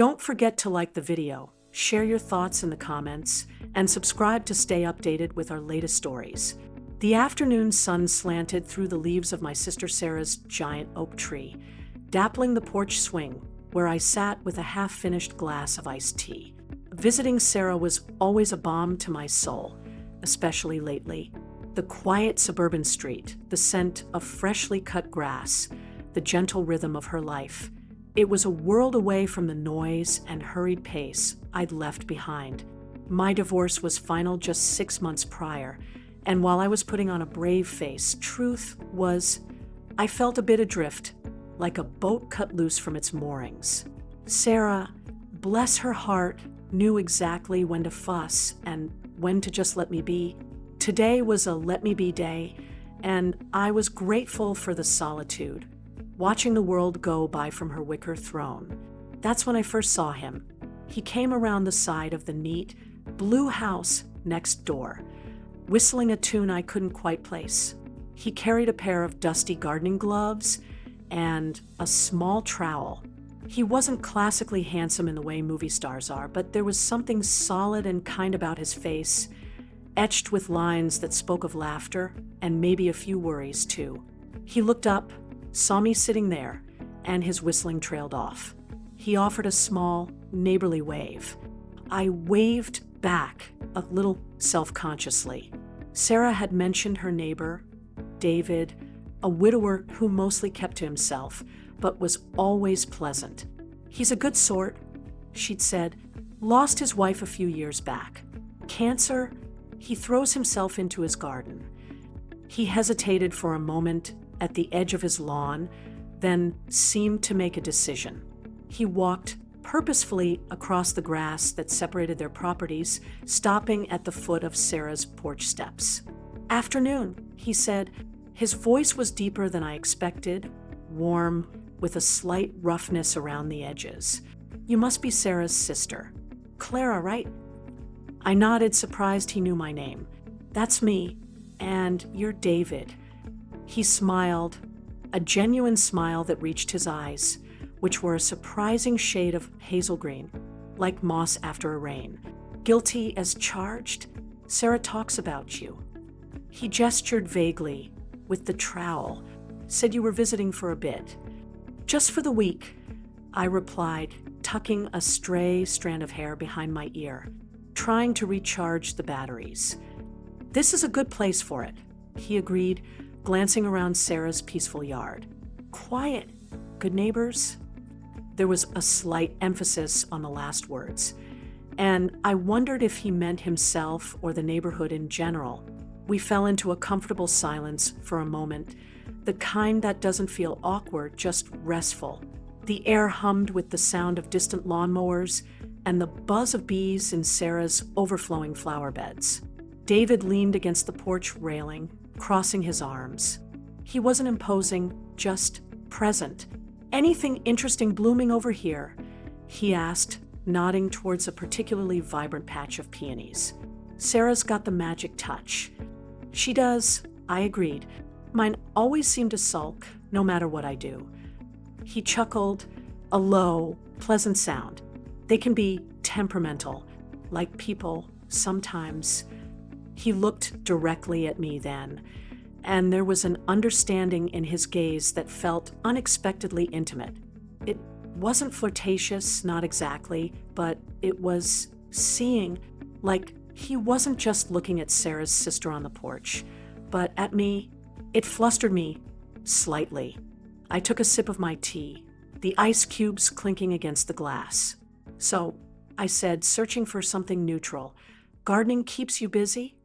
Don't forget to like the video, share your thoughts in the comments, and subscribe to stay updated with our latest stories. The afternoon sun slanted through the leaves of my sister Sarah's giant oak tree, dappling the porch swing where I sat with a half-finished glass of iced tea. Visiting Sarah was always a balm to my soul, especially lately. The quiet suburban street, the scent of freshly cut grass, the gentle rhythm of her life. It was a world away from the noise and hurried pace I'd left behind. My divorce was final just 6 months prior, and while I was putting on a brave face, truth was, I felt a bit adrift, like a boat cut loose from its moorings. Sarah, bless her heart, knew exactly when to fuss and when to just let me be. Today was a let me be day, and I was grateful for the solitude, watching the world go by from her wicker throne. That's when I first saw him. He came around the side of the neat, blue house next door, whistling a tune I couldn't quite place. He carried a pair of dusty gardening gloves and a small trowel. He wasn't classically handsome in the way movie stars are, but there was something solid and kind about his face, etched with lines that spoke of laughter and maybe a few worries too. He looked up, saw me sitting there, and his whistling trailed off. He offered a small, neighborly wave. I waved back, a little self-consciously. Sarah had mentioned her neighbor, David, a widower who mostly kept to himself, but was always pleasant. He's a good sort, she'd said. Lost his wife a few years back. Cancer? He throws himself into his garden. He hesitated for a moment at the edge of his lawn, then seemed to make a decision. He walked purposefully across the grass that separated their properties, stopping at the foot of Sarah's porch steps. "Afternoon," he said. His voice was deeper than I expected, warm, with a slight roughness around the edges. "You must be Sarah's sister. Clara, right?" I nodded, surprised he knew my name. "That's me, and you're David." He smiled, a genuine smile that reached his eyes, which were a surprising shade of hazel green, like moss after a rain. "Guilty as charged? Sarah talks about you." He gestured vaguely with the trowel, said you were visiting for a bit. "Just for the week," I replied, tucking a stray strand of hair behind my ear, trying to recharge the batteries. "This is a good place for it," he agreed, glancing around Sarah's peaceful yard. "Quiet, good neighbors?" There was a slight emphasis on the last words, and I wondered if he meant himself or the neighborhood in general. We fell into a comfortable silence for a moment, the kind that doesn't feel awkward, just restful. The air hummed with the sound of distant lawnmowers and the buzz of bees in Sarah's overflowing flower beds. David leaned against the porch railing, crossing his arms. He wasn't imposing, just present. "Anything interesting blooming over here?" he asked, nodding towards a particularly vibrant patch of peonies. "Sarah's got the magic touch." "She does," I agreed. "Mine always seem to sulk, no matter what I do." He chuckled, a low, pleasant sound. "They can be temperamental, like people, sometimes." He looked directly at me then, and there was an understanding in his gaze that felt unexpectedly intimate. It wasn't flirtatious, not exactly, but it was seeing, like he wasn't just looking at Sarah's sister on the porch, but at me. It flustered me, slightly. I took a sip of my tea, the ice cubes clinking against the glass. "So," I said, searching for something neutral, "gardening keeps you busy?"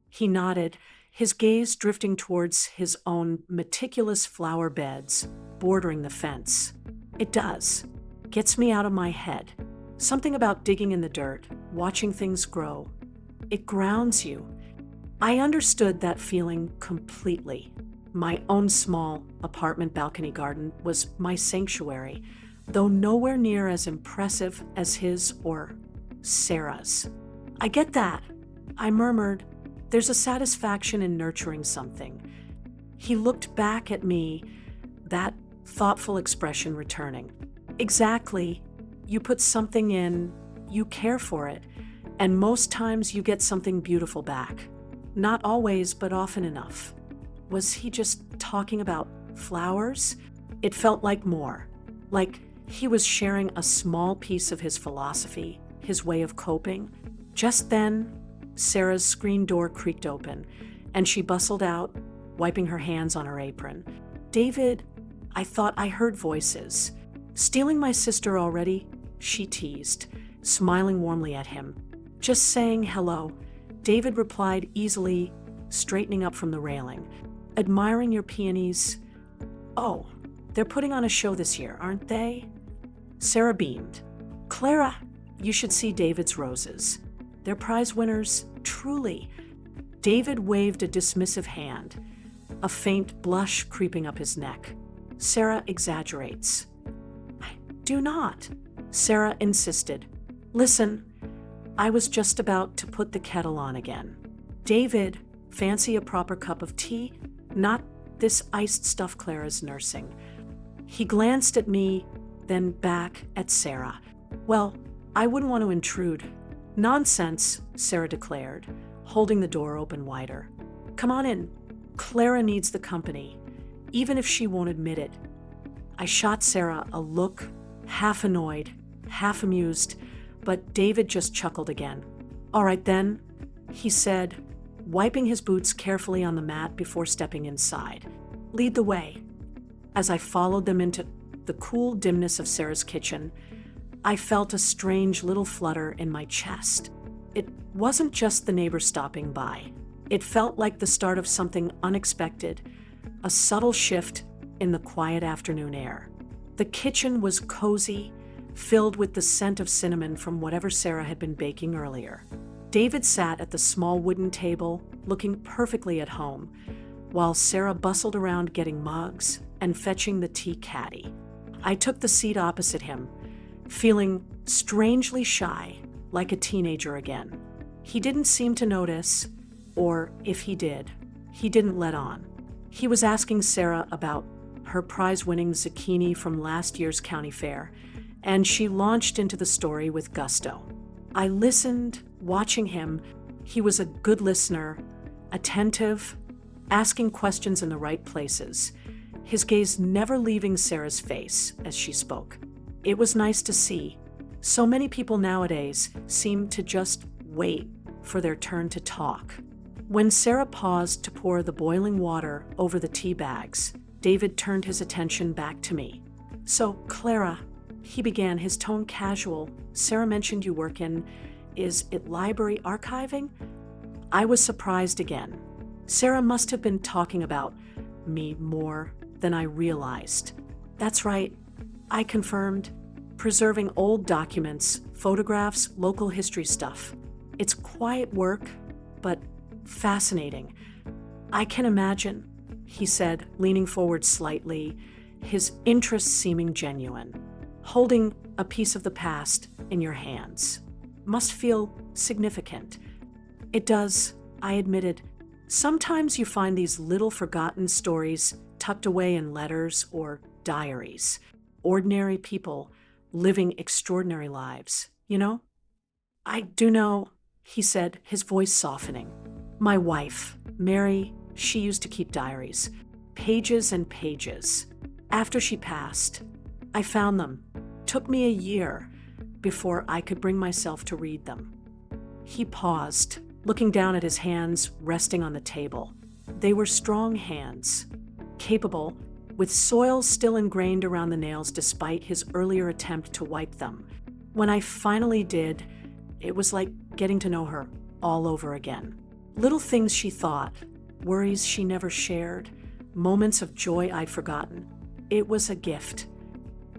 He nodded, his gaze drifting towards his own meticulous flower beds bordering the fence. "It does. Gets me out of my head. Something about digging in the dirt, watching things grow. It grounds you." I understood that feeling completely. My own small apartment balcony garden was my sanctuary, though nowhere near as impressive as his or Sarah's. "I get that," I murmured. "There's a satisfaction in nurturing something." He looked back at me, that thoughtful expression returning. "Exactly. You put something in, you care for it, and most times you get something beautiful back. Not always, but often enough. Was he just talking about flowers? It felt like more. Like he was sharing a small piece of his philosophy, his way of coping. Just then, Sarah's screen door creaked open, and she bustled out, wiping her hands on her apron. "David, I thought I heard voices. Stealing my sister already?" she teased, smiling warmly at him. "Just saying hello," David replied easily, straightening up from the railing. "Admiring your peonies." "Oh, they're putting on a show this year, aren't they?" Sarah beamed. "Clara, you should see David's roses. They're prize winners, truly." David waved a dismissive hand, a faint blush creeping up his neck. Sarah exaggerates. "I do not," Sarah insisted. "Listen, I was just about to put the kettle on again. David, fancy a proper cup of tea? Not this iced stuff Clara's nursing." He glanced at me, then back at Sarah. "Well, I wouldn't want to intrude." "Nonsense," Sarah declared, holding the door open wider. "Come on in. Clara needs the company, even if she won't admit it." I shot Sarah a look, half annoyed, half amused, but David just chuckled again. "All right then," he said, wiping his boots carefully on the mat before stepping inside. "Lead the way." As I followed them into the cool dimness of Sarah's kitchen, I felt a strange little flutter in my chest. It wasn't just the neighbor stopping by. It felt like the start of something unexpected, a subtle shift in the quiet afternoon air. The kitchen was cozy, filled with the scent of cinnamon from whatever Sarah had been baking earlier. David sat at the small wooden table, looking perfectly at home, while Sarah bustled around getting mugs and fetching the tea caddy. I took the seat opposite him, feeling strangely shy, like a teenager again. He didn't seem to notice, or if he did, he didn't let on. He was asking Sarah about her prize-winning zucchini from last year's county fair, and she launched into the story with gusto. I listened, watching him. He was a good listener, attentive, asking questions in the right places, his gaze never leaving Sarah's face as she spoke. It was nice to see. So many people nowadays seem to just wait for their turn to talk. When Sarah paused to pour the boiling water over the tea bags, David turned his attention back to me. "So, Clara," he began, his tone casual. "Sarah mentioned you work in, is it library archiving?" I was surprised again. Sarah must have been talking about me more than I realized. "That's right," I confirmed. "Preserving old documents, photographs, local history stuff. It's quiet work, but fascinating." "I can imagine," he said, leaning forward slightly, his interest seeming genuine. "Holding a piece of the past in your hands must feel significant." "It does," I admitted. "Sometimes you find these little forgotten stories tucked away in letters or diaries. Ordinary people living extraordinary lives, you know?" "I do know," he said, his voice softening. "My wife, Mary, she used to keep diaries. Pages and pages. After she passed, I found them. Took me a year before I could bring myself to read them." He paused, looking down at his hands resting on the table. They were strong hands, capable, with soil still ingrained around the nails despite his earlier attempt to wipe them. When I finally did, it was like getting to know her all over again. Little things she thought, worries she never shared, moments of joy I'd forgotten. It was a gift.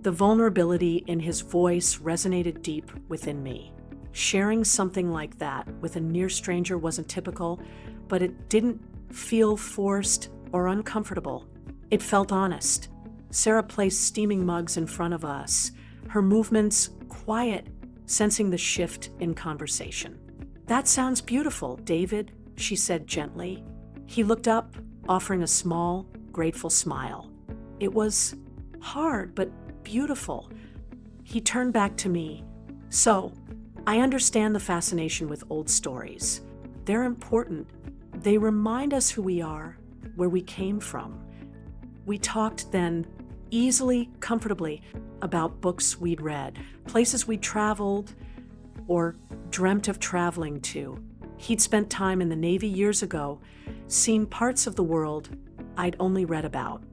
The vulnerability in his voice resonated deep within me. Sharing something like that with a near stranger wasn't typical, but it didn't feel forced or uncomfortable. It felt honest. Sarah placed steaming mugs in front of us, her movements quiet, sensing the shift in conversation. "That sounds beautiful, David," she said gently. He looked up, offering a small, grateful smile. "It was hard, but beautiful. He turned back to me. So, I understand the fascination with old stories. They're important. They remind us who we are, where we came from. We talked then, easily, comfortably, about books we'd read, places we'd traveled or dreamt of traveling to. He'd spent time in the Navy years ago, seen parts of the world I'd only read about.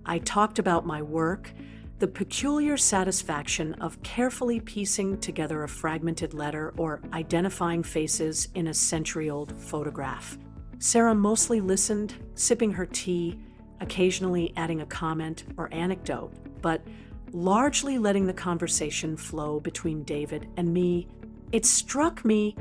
I talked about my work, the peculiar satisfaction of carefully piecing together a fragmented letter or identifying faces in a century-old photograph. Sarah mostly listened, sipping her tea, occasionally adding a comment or anecdote, but largely letting the conversation flow between David and me. It struck me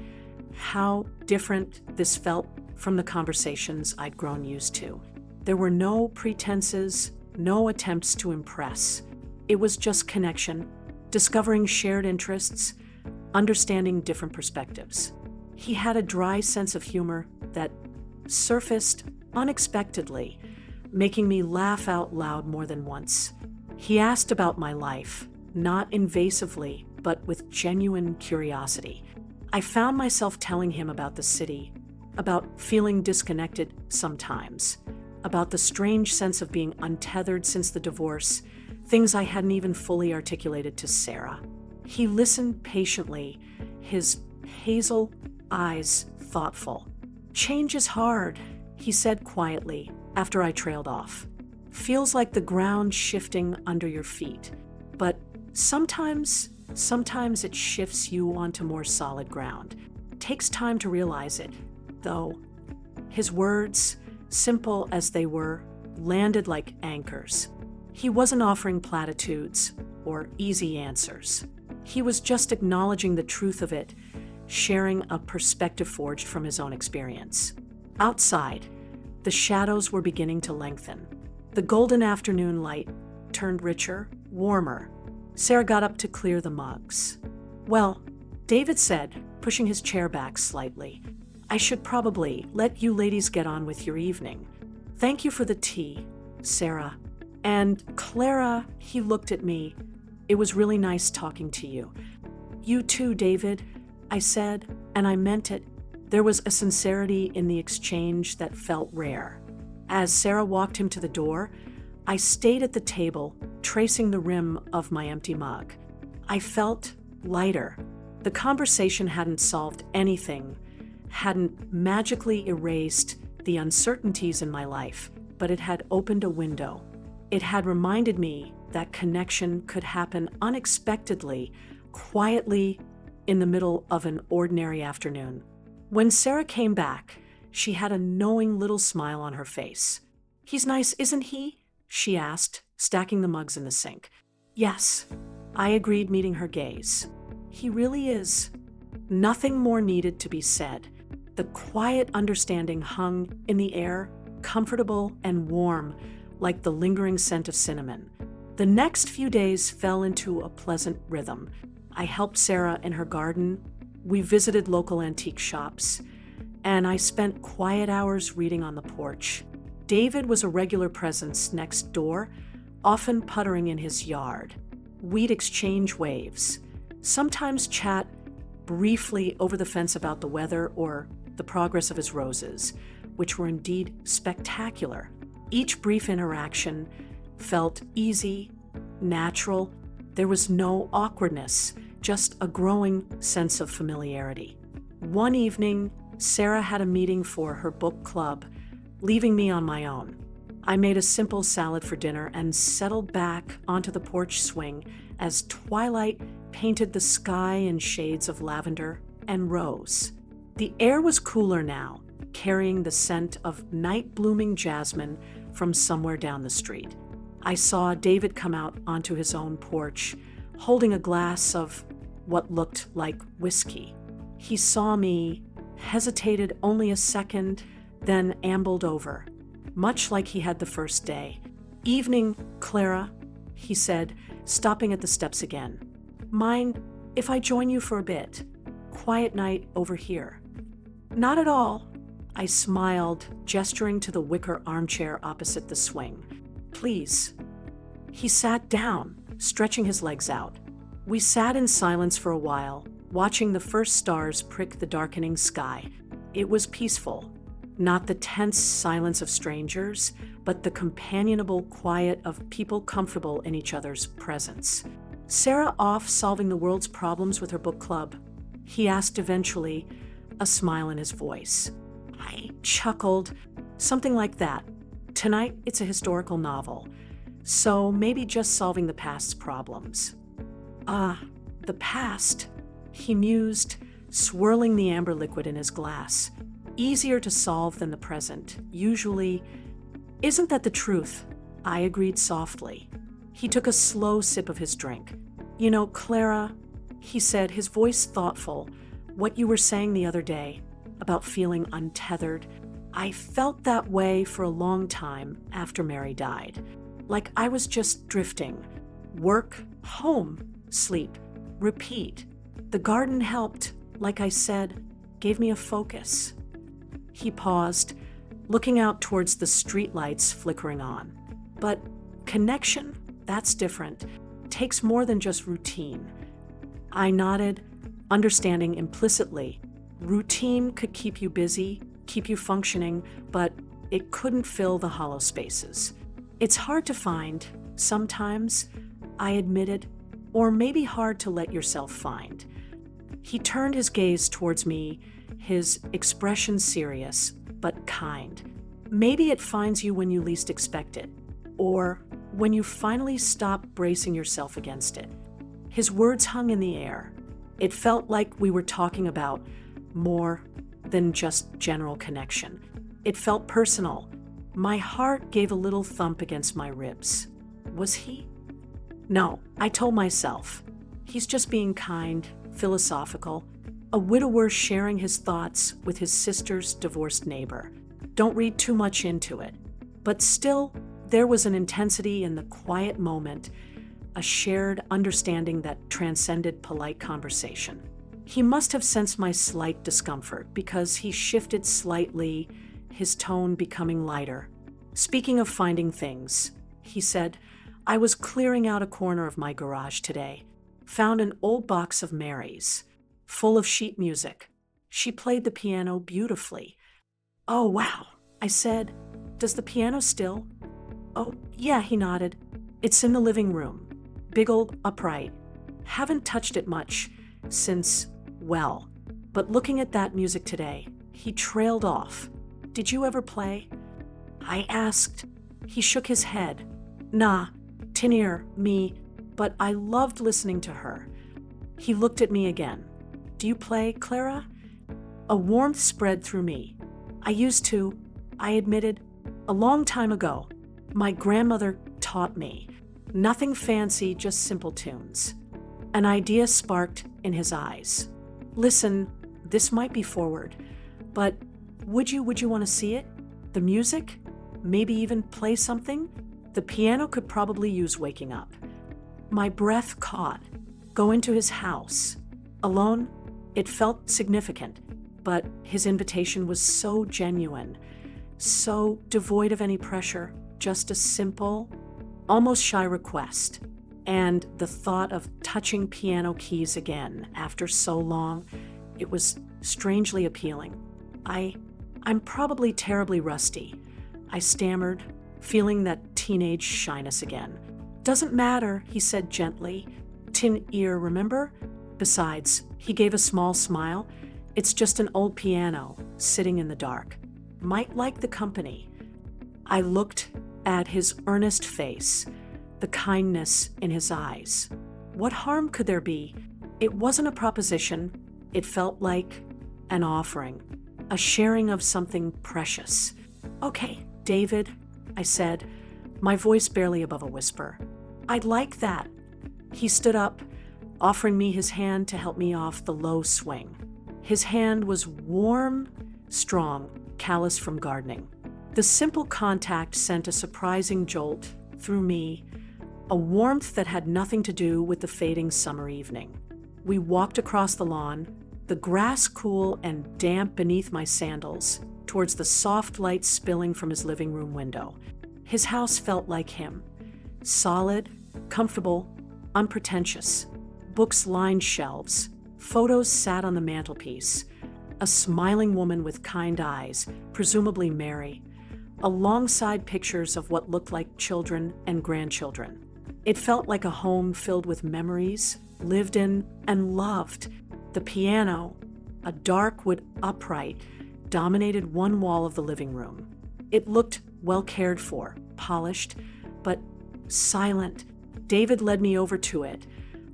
how different this felt from the conversations I'd grown used to. There were no pretenses, no attempts to impress. It was just connection, discovering shared interests, understanding different perspectives. He had a dry sense of humor that surfaced unexpectedly, making me laugh out loud more than once. He asked about my life, not invasively, but with genuine curiosity. I found myself telling him about the city, about feeling disconnected sometimes, about the strange sense of being untethered since the divorce, things I hadn't even fully articulated to Sarah. He listened patiently, his hazel eyes thoughtful. "Change is hard," he said quietly after I trailed off. "Feels like the ground shifting under your feet. But sometimes it shifts you onto more solid ground. Takes time to realize it, though." His words, simple as they were, landed like anchors. He wasn't offering platitudes or easy answers. He was just acknowledging the truth of it, sharing a perspective forged from his own experience. Outside, the shadows were beginning to lengthen. The golden afternoon light turned richer, warmer. Sarah got up to clear the mugs. "Well," David said, pushing his chair back slightly, "I should probably let you ladies get on with your evening. Thank you for the tea, Sarah. And Clara," he looked at me, "it was really nice talking to you." "You too, David," I said, and I meant it. There was a sincerity in the exchange that felt rare. As Sarah walked him to the door, I stayed at the table, tracing the rim of my empty mug. I felt lighter. The conversation hadn't solved anything, hadn't magically erased the uncertainties in my life, but it had opened a window. It had reminded me that connection could happen unexpectedly, quietly, in the middle of an ordinary afternoon. When Sarah came back, she had a knowing little smile on her face. "He's nice, isn't he?" she asked, stacking the mugs in the sink. "Yes," I agreed, meeting her gaze. "He really is." Nothing more needed to be said. The quiet understanding hung in the air, comfortable and warm, like the lingering scent of cinnamon. The next few days fell into a pleasant rhythm. I helped Sarah in her garden, we visited local antique shops, and I spent quiet hours reading on the porch. David was a regular presence next door, often puttering in his yard. We'd exchange waves, sometimes chat briefly over the fence about the weather or the progress of his roses, which were indeed spectacular. Each brief interaction felt easy, natural. There was no awkwardness, just a growing sense of familiarity. One evening, Sarah had a meeting for her book club, leaving me on my own. I made a simple salad for dinner and settled back onto the porch swing as twilight painted the sky in shades of lavender and rose. The air was cooler now, carrying the scent of night-blooming jasmine from somewhere down the street. I saw David come out onto his own porch, holding a glass of what looked like whiskey. He saw me, hesitated only a second, then ambled over, much like he had the first day. "Evening, Clara," he said, stopping at the steps again. "Mind if I join you for a bit? Quiet night over here." "Not at all," I smiled, gesturing to the wicker armchair opposite the swing. "Please." He sat down, stretching his legs out. We sat in silence for a while, watching the first stars prick the darkening sky. It was peaceful, not the tense silence of strangers, but the companionable quiet of people comfortable in each other's presence. "Sarah off solving the world's problems with her book club?" he asked eventually, a smile in his voice. I chuckled, something like that. "Tonight, it's a historical novel, so maybe just solving the past's problems." The past," he mused, swirling the amber liquid in his glass. "Easier to solve than the present, usually." "Isn't that the truth?" I agreed softly. He took a slow sip of his drink. "You know, Clara," he said, his voice thoughtful, "what you were saying the other day about feeling untethered, I felt that way for a long time after Mary died. Like I was just drifting. Work, home, sleep, repeat. The garden helped, like I said, gave me a focus." He paused, looking out towards the streetlights flickering on. "But connection, that's different. Takes more than just routine." I nodded, understanding implicitly. Routine could keep you busy, keep you functioning, but it couldn't fill the hollow spaces. "It's hard to find, sometimes," I admitted, "or maybe hard to let yourself find." He turned his gaze towards me, his expression serious, but kind. "Maybe it finds you when you least expect it, or when you finally stop bracing yourself against it." His words hung in the air. It felt like we were talking about more than just general connection. It felt personal. My heart gave a little thump against my ribs. Was he? No, I told myself. He's just being kind, philosophical, a widower sharing his thoughts with his sister's divorced neighbor. Don't read too much into it. But still, there was an intensity in the quiet moment, a shared understanding that transcended polite conversation. He must have sensed my slight discomfort because he shifted slightly, his tone becoming lighter. "Speaking of finding things," he said, "I was clearing out a corner of my garage today. Found an old box of Mary's, full of sheet music. She played the piano beautifully." "Oh, wow," I said. "Does the piano still?" "Oh, yeah," he nodded. "It's in the living room. Big old upright. Haven't touched it much since, well, but looking at that music today," he trailed off. "Did you ever play?" I asked. He shook his head. "Nah, tinnier, me, but I loved listening to her." He looked at me again. "Do you play, Clara?" A warmth spread through me. "I used to," I admitted, "a long time ago. My grandmother taught me. Nothing fancy, just simple tunes." An idea sparked in his eyes. "Listen, this might be forward, but would you want to see it? The music? Maybe even play something? The piano could probably use waking up." My breath caught. Go into his house. Alone? It felt significant, but his invitation was so genuine, so devoid of any pressure, just a simple, almost shy request. And the thought of touching piano keys again after so long, it was strangely appealing. I'm probably terribly rusty," I stammered, feeling that teenage shyness again. "Doesn't matter," he said gently. "Tin ear, remember? Besides," he gave a small smile, "it's just an old piano sitting in the dark. Might like the company." I looked at his earnest face, the kindness in his eyes. What harm could there be? It wasn't a proposition. It felt like an offering, a sharing of something precious. "Okay, David," I said, my voice barely above a whisper. "I'd like that." He stood up, offering me his hand to help me off the low swing. His hand was warm, strong, callous from gardening. The simple contact sent a surprising jolt through me, a warmth that had nothing to do with the fading summer evening. We walked across the lawn, the grass cool and damp beneath my sandals, towards the soft light spilling from his living room window. His house felt like him, solid, comfortable, unpretentious. Books lined shelves. Photos sat on the mantelpiece. A smiling woman with kind eyes, presumably Mary, alongside pictures of what looked like children and grandchildren. It felt like a home filled with memories, lived in and loved. The piano, a dark wood upright, dominated one wall of the living room. It looked well cared for, polished, but silent. David led me over to it,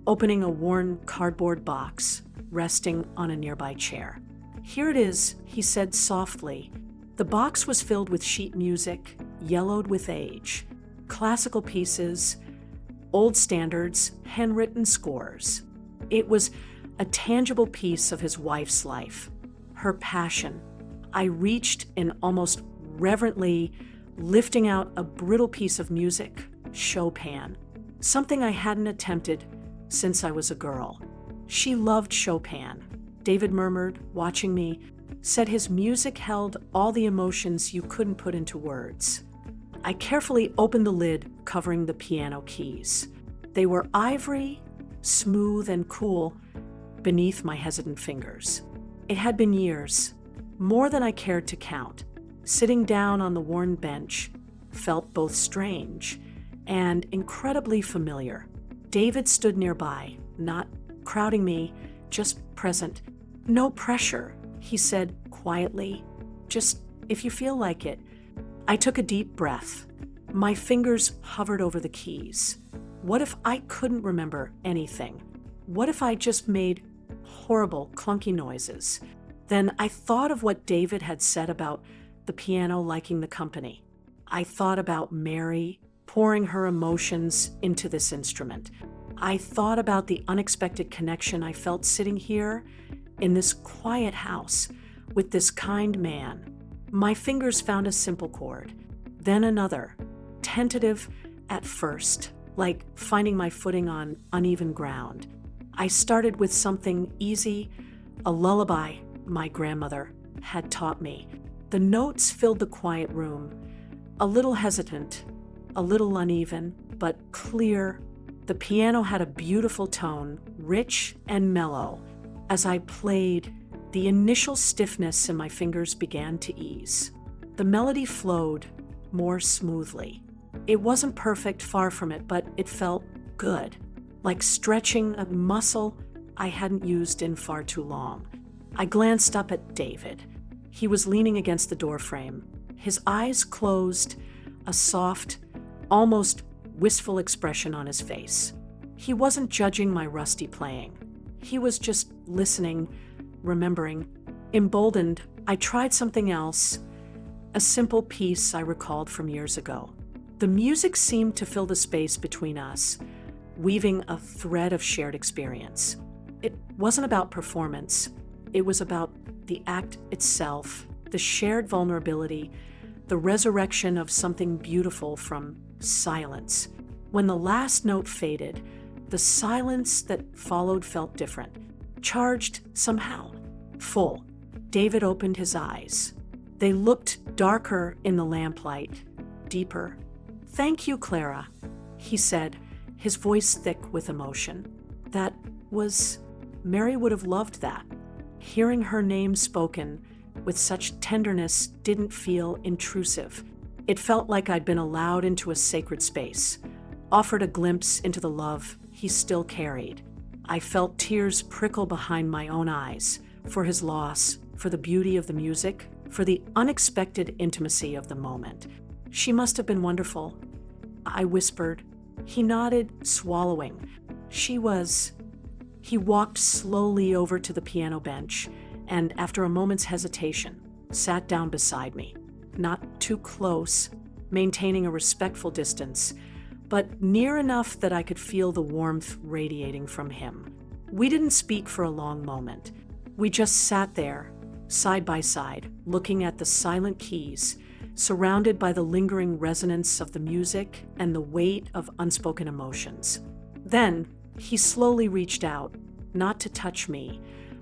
opening a worn cardboard box, resting on a nearby chair. "Here it is," he said softly. The box was filled with sheet music, yellowed with age, classical pieces, old standards, handwritten scores. It was a tangible piece of his wife's life, her passion. I reached in almost reverently, lifting out a brittle piece of music, Chopin, something I hadn't attempted since I was a girl. "She loved Chopin," David murmured, watching me, said his music held all the emotions you couldn't put into words. I carefully opened the lid covering the piano keys. They were ivory, smooth and cool, beneath my hesitant fingers. It had been years, more than I cared to count. Sitting down on the worn bench felt both strange and incredibly familiar. David stood nearby, not crowding me, just present. "No pressure," he said quietly. "Just if you feel like it." I took a deep breath. My fingers hovered over the keys. What if I couldn't remember anything? What if I just made horrible, clunky noises? Then I thought of what David had said about the piano liking the company. I thought about Mary pouring her emotions into this instrument. I thought about the unexpected connection I felt sitting here in this quiet house with this kind man. My fingers found a simple chord, then another, tentative at first, like finding my footing on uneven ground. I started with something easy, a lullaby my grandmother had taught me. The notes filled the quiet room, a little hesitant, a little uneven, but clear. The piano had a beautiful tone, rich and mellow. As I played, the initial stiffness in my fingers began to ease. The melody flowed more smoothly. It wasn't perfect, far from it, but it felt good, like stretching a muscle I hadn't used in far too long. I glanced up at David. He was leaning against the doorframe, his eyes closed, a soft, almost wistful expression on his face. He wasn't judging my rusty playing. He was just listening, remembering. Emboldened, I tried something else, a simple piece I recalled from years ago. The music seemed to fill the space between us, weaving a thread of shared experience. It wasn't about performance. It was about the act itself, the shared vulnerability, the resurrection of something beautiful from silence. When the last note faded, the silence that followed felt different, charged somehow, full. David opened his eyes. They looked darker in the lamplight, deeper. "Thank you, Clara," he said, his voice thick with emotion. That was... Mary would have loved that. Hearing her name spoken with such tenderness didn't feel intrusive. It felt like I'd been allowed into a sacred space, offered a glimpse into the love he still carried. I felt tears prickle behind my own eyes, for his loss, for the beauty of the music, for the unexpected intimacy of the moment. "She must have been wonderful," I whispered. He nodded, swallowing. "She was..." He walked slowly over to the piano bench and, after a moment's hesitation, sat down beside me. Not too close, maintaining a respectful distance, but near enough that I could feel the warmth radiating from him. We didn't speak for a long moment. We just sat there, side by side, looking at the silent keys, surrounded by the lingering resonance of the music and the weight of unspoken emotions. Then, he slowly reached out, not to touch me,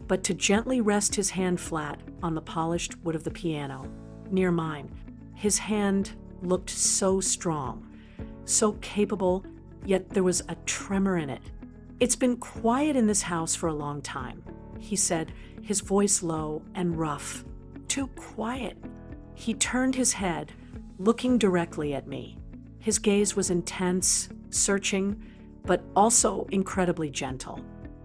but to gently rest his hand flat on the polished wood of the piano, near mine. His hand looked so strong, so capable, yet there was a tremor in it. "It's been quiet in this house for a long time," he said, his voice low and rough. "Too quiet." He turned his head, looking directly at me. His gaze was intense, searching, but also incredibly gentle.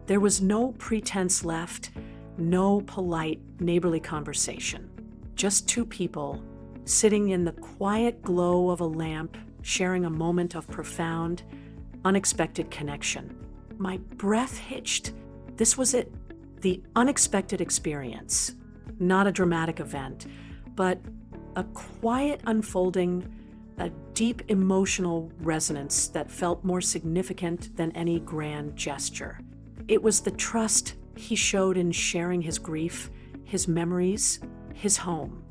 There was no pretense left, no polite, neighborly conversation. Just two people, sitting in the quiet glow of a lamp, sharing a moment of profound, unexpected connection. My breath hitched. This was it, the unexpected experience. Not a dramatic event, but a quiet unfolding, a deep emotional resonance that felt more significant than any grand gesture. It was the trust he showed in sharing his grief, his memories, his home.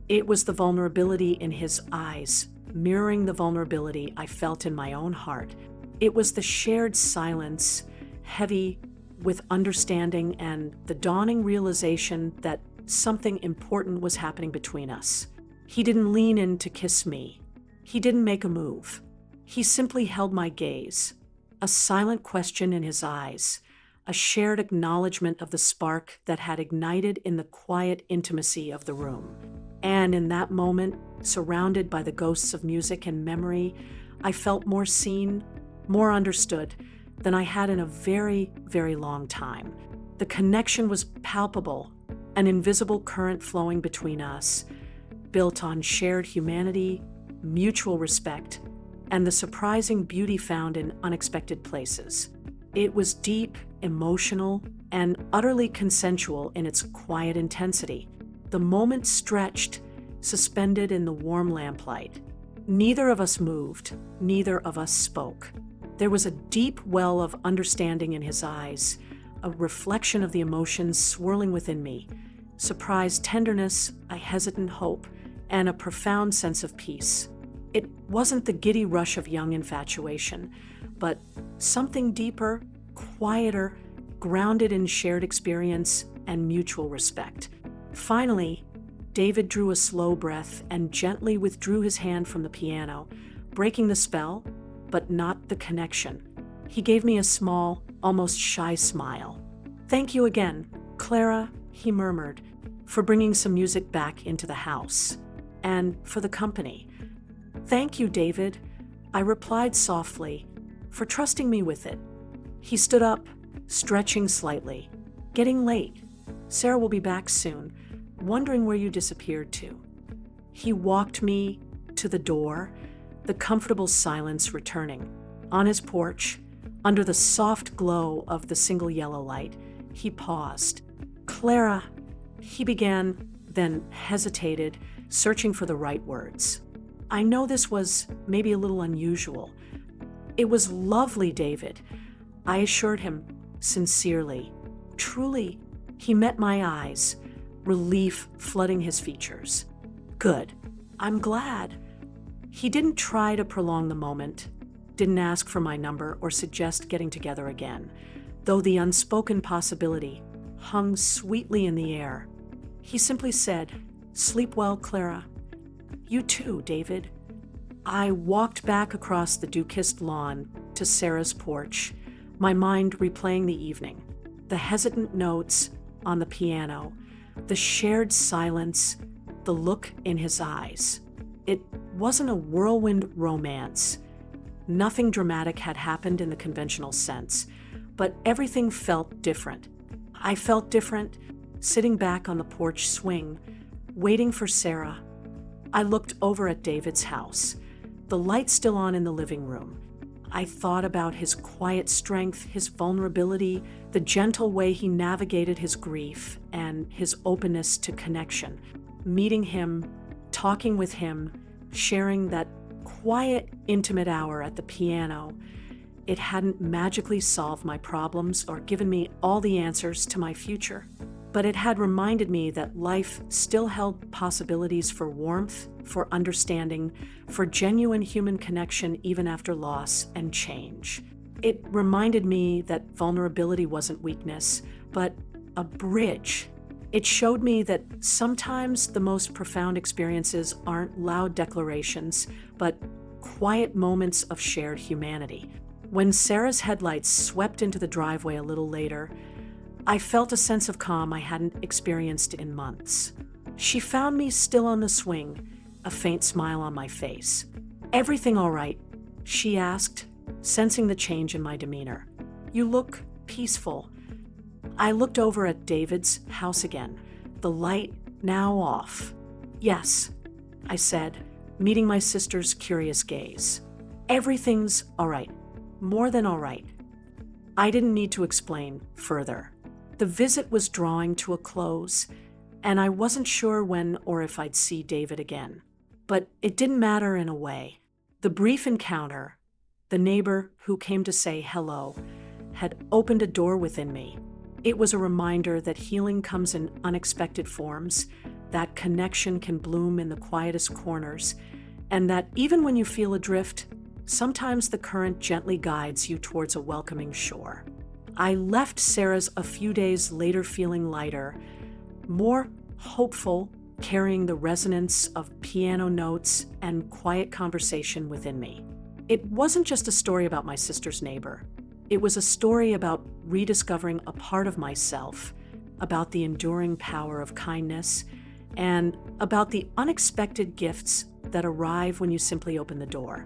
It was the vulnerability in his eyes, mirroring the vulnerability I felt in my own heart. It was the shared silence, heavy with understanding and the dawning realization that something important was happening between us. He didn't lean in to kiss me. He didn't make a move. He simply held my gaze, a silent question in his eyes, a shared acknowledgement of the spark that had ignited in the quiet intimacy of the room. And in that moment, surrounded by the ghosts of music and memory, I felt more seen, more understood than I had in a very, very long time. The connection was palpable, an invisible current flowing between us, built on shared humanity, mutual respect, and the surprising beauty found in unexpected places. It was deep, emotional, and utterly consensual in its quiet intensity. The moment stretched, suspended in the warm lamplight. Neither of us moved, neither of us spoke. There was a deep well of understanding in his eyes, a reflection of the emotions swirling within me, surprised tenderness, a hesitant hope, and a profound sense of peace. It wasn't the giddy rush of young infatuation, but something deeper, quieter, grounded in shared experience and mutual respect. Finally, David drew a slow breath and gently withdrew his hand from the piano, breaking the spell, but not the connection. He gave me a small, almost shy smile. "Thank you again, Clara," he murmured, "for bringing some music back into the house. And for the company." "Thank you, David," I replied softly, "for trusting me with it." He stood up, stretching slightly. "Getting late. Sarah will be back soon, wondering where you disappeared to." He walked me to the door, the comfortable silence returning. On his porch, under the soft glow of the single yellow light, he paused. "Clara," he began, then hesitated, searching for the right words. "I know this was maybe a little unusual." "It was lovely, David," I assured him, sincerely. Truly, he met my eyes, relief flooding his features. "Good. I'm glad." He didn't try to prolong the moment, didn't ask for my number or suggest getting together again, though the unspoken possibility hung sweetly in the air. He simply said, "Sleep well, Clara." "You too, David." I walked back across the dew-kissed lawn to Sarah's porch, my mind replaying the evening. The hesitant notes on the piano, the shared silence, the look in his eyes. It wasn't a whirlwind romance. Nothing dramatic had happened in the conventional sense, but everything felt different. I felt different, sitting back on the porch swing, waiting for Sarah. I looked over at David's house, the light still on in the living room. I thought about his quiet strength, his vulnerability, the gentle way he navigated his grief, and his openness to connection. Meeting him, talking with him, sharing that quiet, intimate hour at the piano, it hadn't magically solved my problems or given me all the answers to my future. But it had reminded me that life still held possibilities for warmth, for understanding, for genuine human connection even after loss and change. It reminded me that vulnerability wasn't weakness, but a bridge. It showed me that sometimes the most profound experiences aren't loud declarations, but quiet moments of shared humanity. When Sarah's headlights swept into the driveway a little later, I felt a sense of calm I hadn't experienced in months. She found me still on the swing, a faint smile on my face. "Everything all right?" she asked, sensing the change in my demeanor. "You look peaceful." I looked over at David's house again, the light now off. "Yes," I said, meeting my sister's curious gaze. "Everything's all right. More than all right." I didn't need to explain further. The visit was drawing to a close, and I wasn't sure when or if I'd see David again. But it didn't matter in a way. The brief encounter, the neighbor who came to say hello, had opened a door within me. It was a reminder that healing comes in unexpected forms, that connection can bloom in the quietest corners, and that even when you feel adrift, sometimes the current gently guides you towards a welcoming shore. I left Sarah's a few days later feeling lighter, more hopeful, carrying the resonance of piano notes and quiet conversation within me. It wasn't just a story about my sister's neighbor. It was a story about rediscovering a part of myself, about the enduring power of kindness, and about the unexpected gifts that arrive when you simply open the door.